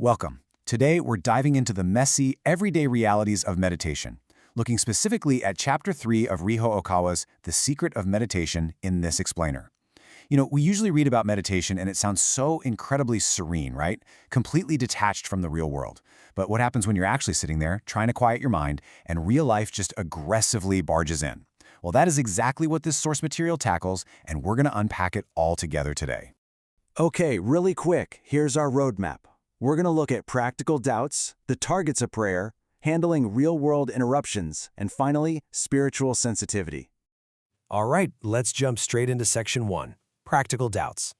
Welcome. Today, we're diving into the messy, everyday realities of meditation, looking specifically at Chapter 3 of Ryuho Okawa's The Secret of Meditation in this explainer. We usually read about meditation and it sounds so incredibly serene, right? Completely detached from the real world. But what happens when you're actually sitting there, trying to quiet your mind, and real life just aggressively barges in? Well, that is exactly what this source material tackles, and we're going to unpack it all together today. Okay, really quick, here's our roadmap. We're going to look at practical doubts, the targets of prayer, handling real-world interruptions, and finally, spiritual sensitivity. All right, let's jump straight into Section 1, Practical Doubts.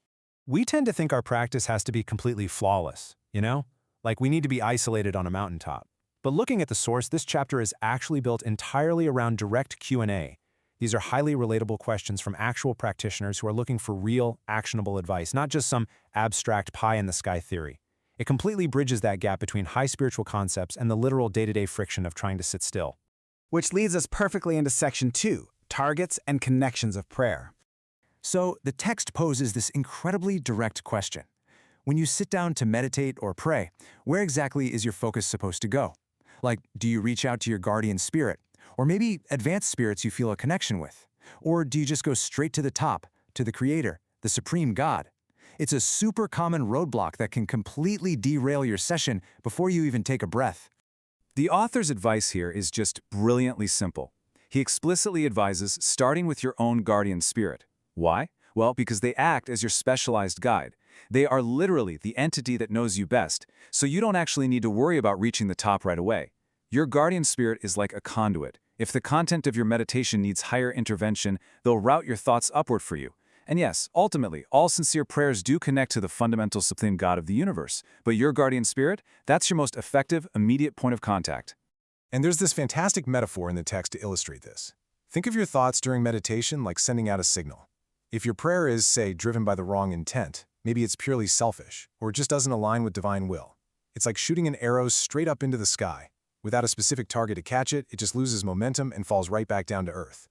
We tend to think our practice has to be completely flawless, Like we need to be isolated on a mountaintop. But looking at the source, this chapter is actually built entirely around direct Q&A. These are highly relatable questions from actual practitioners who are looking for real, actionable advice, not just some abstract pie-in-the-sky theory. It completely bridges that gap between high spiritual concepts and the literal day-to-day friction of trying to sit still. Which leads us perfectly into Section 2, Targets and Connections of Prayer. So the text poses this incredibly direct question. When you sit down to meditate or pray, where exactly is your focus supposed to go? Like, do you reach out to your guardian spirit? Or maybe advanced spirits you feel a connection with? Or do you just go straight to the top, to the Creator, the Supreme God? It's a super common roadblock that can completely derail your session before you even take a breath. The author's advice here is just brilliantly simple. He explicitly advises starting with your own guardian spirit. Why? Well, because they act as your specialized guide. They are literally the entity that knows you best, so you don't actually need to worry about reaching the top right away. Your guardian spirit is like a conduit. If the content of your meditation needs higher intervention, they'll route your thoughts upward for you. And yes, ultimately, all sincere prayers do connect to the fundamental supreme God of the universe. But your guardian spirit, that's your most effective, immediate point of contact. And there's this fantastic metaphor in the text to illustrate this. Think of your thoughts during meditation like sending out a signal. If your prayer is, say, driven by the wrong intent, maybe it's purely selfish, or it just doesn't align with divine will. It's like shooting an arrow straight up into the sky. Without a specific target to catch it, it just loses momentum and falls right back down to earth.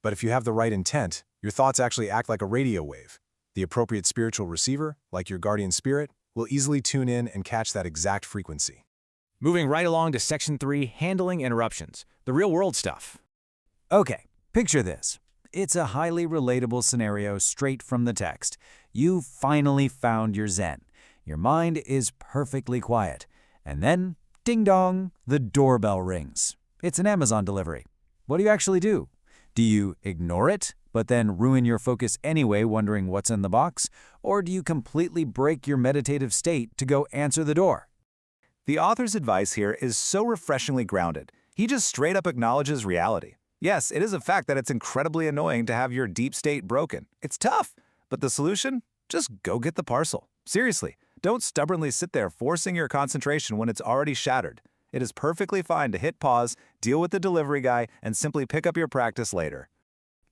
But if you have the right intent, your thoughts actually act like a radio wave. The appropriate spiritual receiver, like your guardian spirit, will easily tune in and catch that exact frequency. Moving right along to Section 3, Handling Interruptions, the real-world stuff. Okay, picture this. It's a highly relatable scenario straight from the text. You finally found your Zen. Your mind is perfectly quiet. And then, ding dong, the doorbell rings. It's an Amazon delivery. What do you actually do? Do you ignore it, but then ruin your focus anyway, wondering what's in the box? Or do you completely break your meditative state to go answer the door? The author's advice here is so refreshingly grounded. He just straight up acknowledges reality. Yes, it is a fact that it's incredibly annoying to have your deep state broken. It's tough, but the solution? Just go get the parcel. Seriously, don't stubbornly sit there forcing your concentration when it's already shattered. It is perfectly fine to hit pause, deal with the delivery guy, and simply pick up your practice later.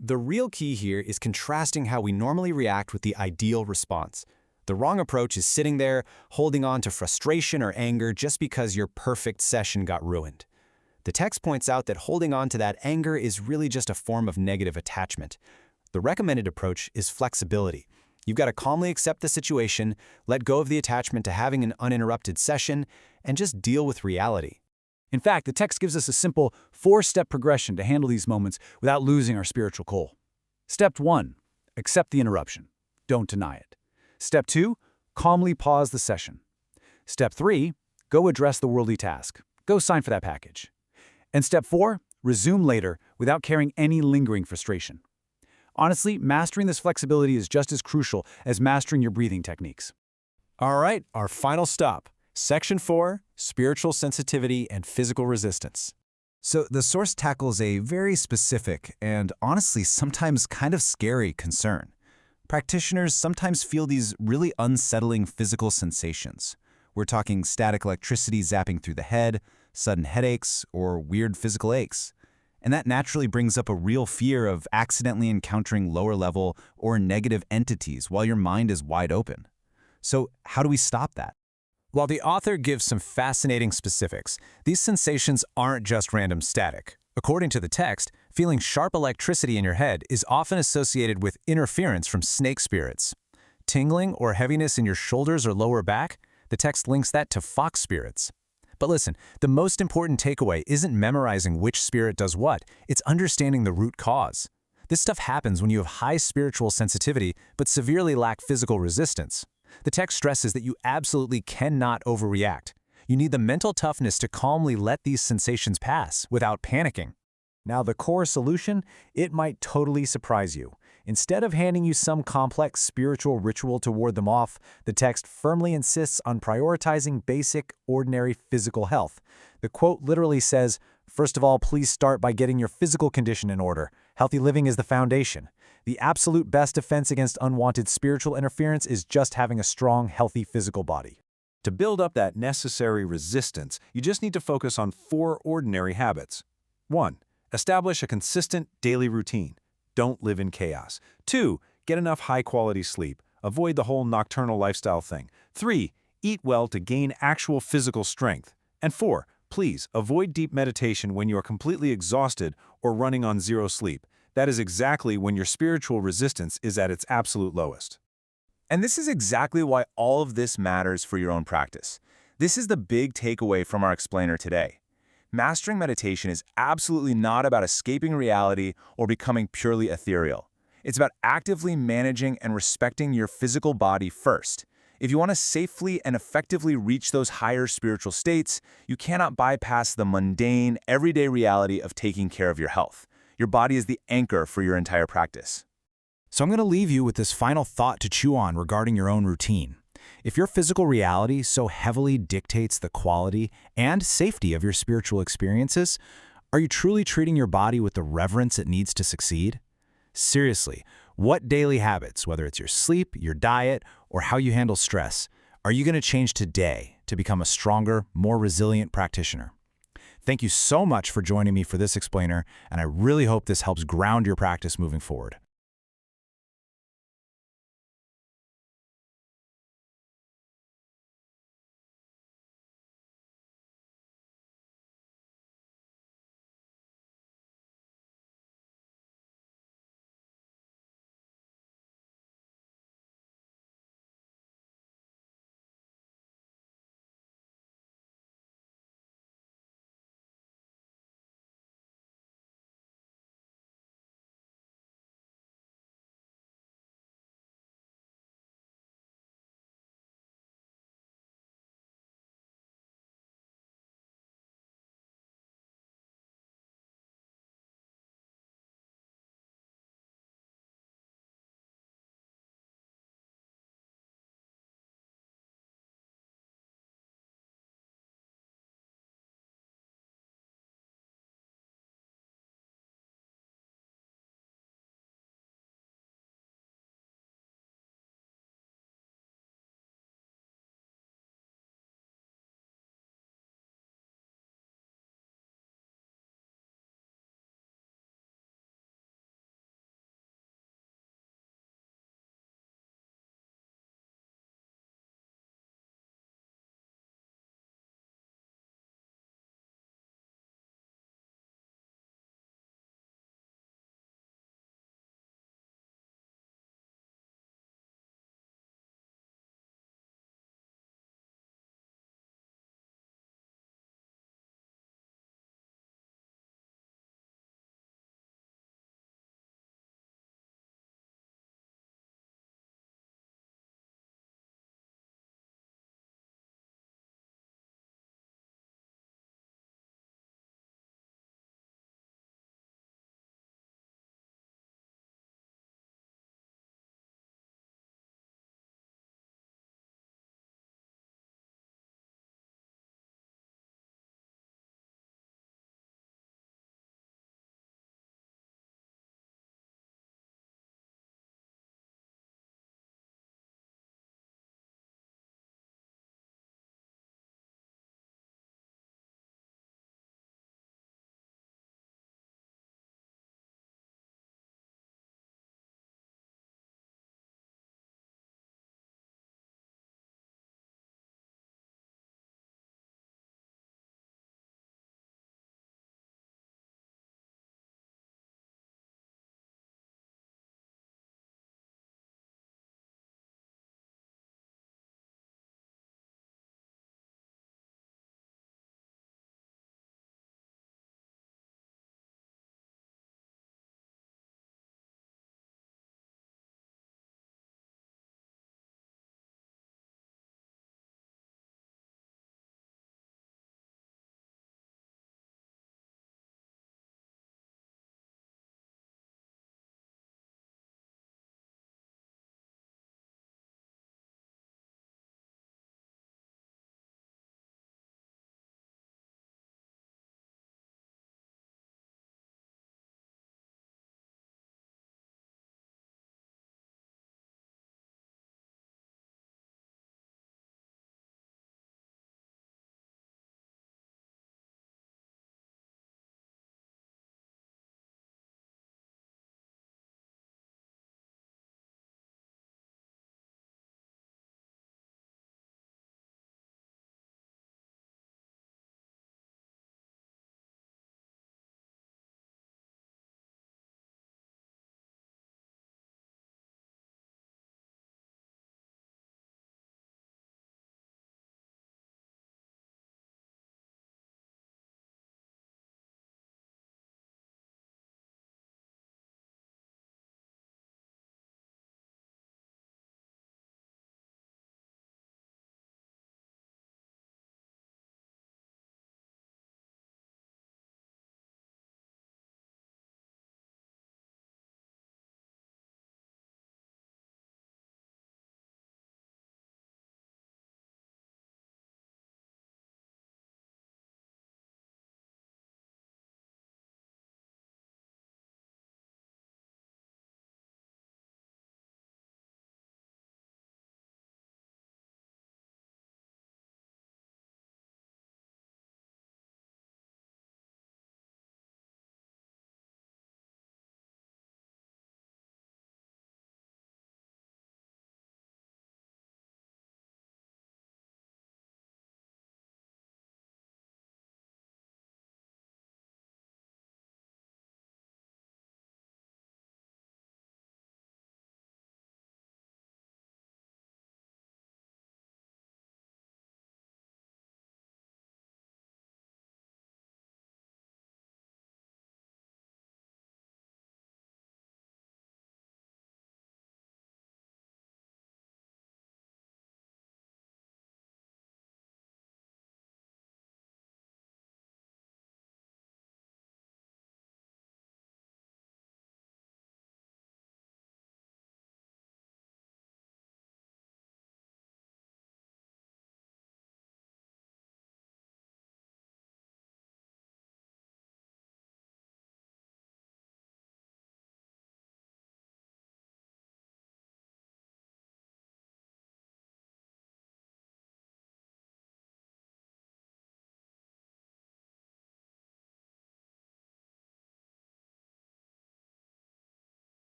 The real key here is contrasting how we normally react with the ideal response. The wrong approach is sitting there, holding on to frustration or anger just because your perfect session got ruined. The text points out that holding on to that anger is really just a form of negative attachment. The recommended approach is flexibility. You've got to calmly accept the situation, let go of the attachment to having an uninterrupted session, and just deal with reality. In fact, the text gives us a simple 4-step progression to handle these moments without losing our spiritual cool. Step 1, accept the interruption. Don't deny it. Step 2, calmly pause the session. Step 3, go address the worldly task. Go sign for that package. And Step 4, resume later without carrying any lingering frustration. Honestly, mastering this flexibility is just as crucial as mastering your breathing techniques. All right, our final stop. Section 4, Spiritual Sensitivity and Physical Resistance. So the source tackles a very specific and honestly sometimes kind of scary concern. Practitioners sometimes feel these really unsettling physical sensations. We're talking static electricity zapping through the head, sudden headaches, or weird physical aches. And that naturally brings up a real fear of accidentally encountering lower-level or negative entities while your mind is wide open. So how do we stop that? While the author gives some fascinating specifics, these sensations aren't just random static. According to the text, feeling sharp electricity in your head is often associated with interference from snake spirits. Tingling or heaviness in your shoulders or lower back? The text links that to fox spirits. But listen, the most important takeaway isn't memorizing which spirit does what, it's understanding the root cause. This stuff happens when you have high spiritual sensitivity but severely lack physical resistance. The text stresses that you absolutely cannot overreact. You need the mental toughness to calmly let these sensations pass without panicking. Now, the core solution, it might totally surprise you. Instead of handing you some complex spiritual ritual to ward them off, the text firmly insists on prioritizing basic, ordinary physical health. The quote literally says, "First of all, please start by getting your physical condition in order. Healthy living is the foundation. The absolute best defense against unwanted spiritual interference is just having a strong, healthy physical body." To build up that necessary resistance, you just need to focus on 4 ordinary habits. 1. Establish a consistent daily routine. Don't live in chaos. 2. Get enough high-quality sleep. Avoid the whole nocturnal lifestyle thing. 3. Eat well to gain actual physical strength. And 4. Please avoid deep meditation when you are completely exhausted or running on zero sleep. That is exactly when your spiritual resistance is at its absolute lowest. And this is exactly why all of this matters for your own practice. This is the big takeaway from our explainer today. Mastering meditation is absolutely not about escaping reality or becoming purely ethereal. It's about actively managing and respecting your physical body first. If you want to safely and effectively reach those higher spiritual states, you cannot bypass the mundane, everyday reality of taking care of your health. Your body is the anchor for your entire practice. So I'm going to leave you with this final thought to chew on regarding your own routine. If your physical reality so heavily dictates the quality and safety of your spiritual experiences, are you truly treating your body with the reverence it needs to succeed? Seriously, what daily habits, whether it's your sleep, your diet, or how you handle stress, are you going to change today to become a stronger, more resilient practitioner? Thank you so much for joining me for this explainer, and I really hope this helps ground your practice moving forward.